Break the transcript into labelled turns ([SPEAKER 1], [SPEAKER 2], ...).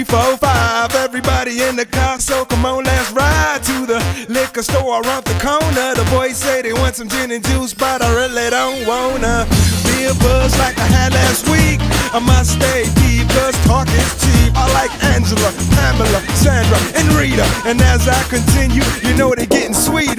[SPEAKER 1] 4, 5. Everybody in the car, so come on, let's ride to the liquor store around the corner. The boys say they want some gin and juice, but I really don't wanna be a buzz like I had last week. I must stay deep, cause talk is cheap. I like Angela, Pamela, Sandra, and Rita. And as I continue, you know they're getting sweeter.